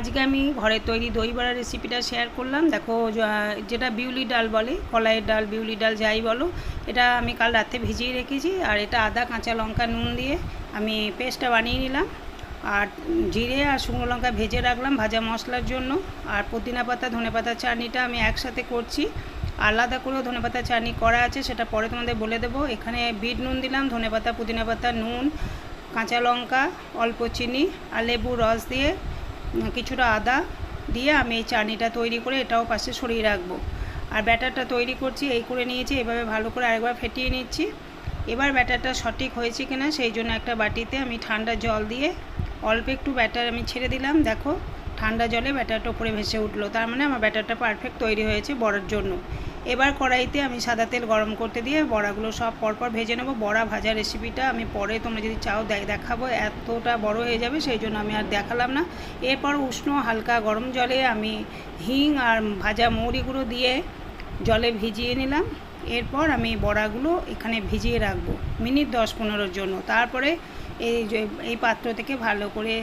আজকে আমি ঘরে তৈরি দই বড়ার রেসিপিটা শেয়ার করলাম। দেখো যেটা বিউলি ডাল বলে, কলাইয়ের ডাল, বিউলি ডাল যাই বলো, এটা আমি কাল রাতে ভিজিয়ে রেখেছি। আর এটা আদা, কাঁচা লঙ্কা, নুন দিয়ে আমি পেস্টটা বানিয়ে নিলাম। আর জিরে আর শুকনো লঙ্কা ভেজে রাখলাম ভাজা মশলার জন্য। আর পুদিনা পাতা, ধনে পাতার চাটনিটা আমি একসাথে করছি। আলাদা করেও ধনে পাতার চাটনি করা আছে, সেটা পরে তোমাদের বলে দেবো। এখানে বিট নুন দিলাম, ধনে পাতা, পুদিনা পাতা, নুন, কাঁচা লঙ্কা, অল্প চিনি আর লেবুর রস দিয়ে কিছুটা আদা দিয়ে আমি এই চাটনিটা তৈরি করে এটাও পাশে সরিয়ে রাখবো। আর ব্যাটারটা তৈরি করছি এই করে নিয়েছি, এভাবে ভালো করে আরেকবার ফেটিয়ে নিচ্ছি। এবার ব্যাটারটা সঠিক হয়েছে কিনা সেই জন্য একটা বাটিতে আমি ঠান্ডা জল দিয়ে অল্প একটু ব্যাটার আমি ছেড়ে দিলাম। দেখো ঠান্ডা জলে ব্যাটারটা উপরে ভেসে উঠলো, তার মানে আমার ব্যাটারটা পারফেক্ট তৈরি হয়েছে বড়ার জন্য। এবার কড়াইতে আমি সাদা তেল গরম করতে দিয়ে বড়াগুলো সব পরপর ভেজে নেবো। বড়া ভাজা রেসিপিটা আমি পরে তোমরা যদি চাও দেখাবো, এতটা বড় হয়ে যাবে সেই জন্য আমি আর দেখালাম না। এরপর উষ্ণ হালকা গরম জলে আমি হিং আর ভাজা মৌরি গুঁড়ো দিয়ে জলে ভিজিয়ে নিলাম। এরপর আমি বড়াগুলো এখানে ভিজিয়ে রাখবো মিনিট 10-15 জন্য। তারপরে এই পাত্র থেকে ভালো করে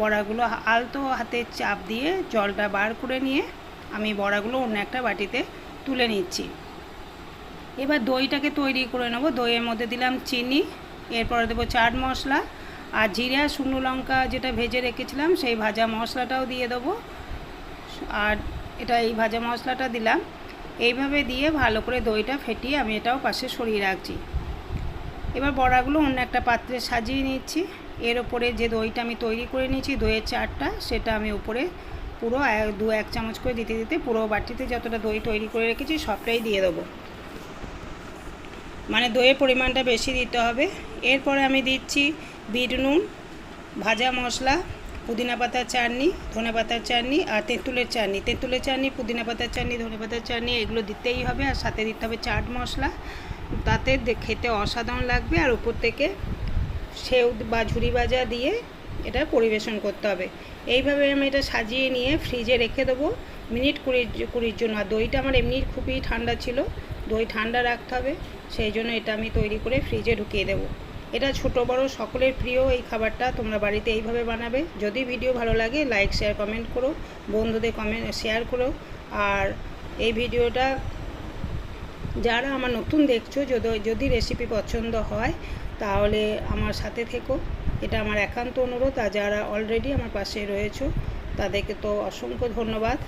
বড়াগুলো আলতো হাতে চাপ দিয়ে জলটা বার করে নিয়ে আমি বড়াগুলো অন্য একটা বাটিতে তুলে নিচ্ছি। এবার দইটাকে তৈরি করে নেব। দইয়ের মধ্যে দিলাম চিনি, এরপরে দেবো চাট মশলা আর জিরা, শুকনো লঙ্কা যেটা ভেজে রেখেছিলাম সেই ভাজা মশলাটাও দিয়ে দেবো। আর এই ভাজা মশলাটা দিলাম। এইভাবে দিয়ে ভালো করে দইটা ফেটিয়ে আমি এটাও পাশে সরিয়ে রাখছি। এবার বড়াগুলো অন্য একটা পাত্রে সাজিয়ে নিচ্ছি। এর ওপরে যে দইটা আমি তৈরি করে নিয়েছি, দইয়ের চাটটা, সেটা আমি উপরে পুরো 2-1 চামচ করে দিতে দিতে পুরো বাটিতে যতটা দই তৈরি করে রেখেছি সবটাই দিয়ে দেবো, মানে দইয়ের পরিমাণটা বেশি দিতে হবে। এরপরে আমি দিচ্ছি বিট নুন, ভাজা মশলা, পুদিনা পাতার চাটনি, ধনে পাতার চাটনি আর তেঁতুলের চাটনি। তেঁতুলের চাটনি, পুদিনা পাতার চাটনি, ধনে পাতার চাটনি এগুলো দিতেই হবে। আর সাথে দিতে হবে চাট মশলা, তাতে খেতে অসাধারণ লাগবে। আর উপর থেকে সেউ বা ঝুরি ভাজা দিয়ে এটা পরিবেশন করতে হবে। এইভাবে আমি এটা সাজিয়ে নিয়ে ফ্রিজে রেখে দেবো মিনিট 20-20 জন্য। আর দইটা আমার এমনি খুবই ঠান্ডা ছিল, দই ঠান্ডা রাখতে হবে, সেই জন্য এটা আমি তৈরি করে ফ্রিজে ঢুকিয়ে দেবো। এটা ছোট বড় সকলের প্রিয় এই খাবারটা, তোমরা বাড়িতে এইভাবে বানাবে। যদি ভিডিও ভালো লাগে লাইক, শেয়ার, কমেন্ট করো, বন্ধুদের শেয়ার করো। আর এই ভিডিওটা যারা আমার নতুন দেখছো, যদি রেসিপি পছন্দ হয় তাহলে আমার সাথে থেকো, এটা আমার একান্ত অনুরোধ। আর যারা অলরেডি আমার পাশে রয়েছো তাদেরকে তো অসংখ্য ধন্যবাদ।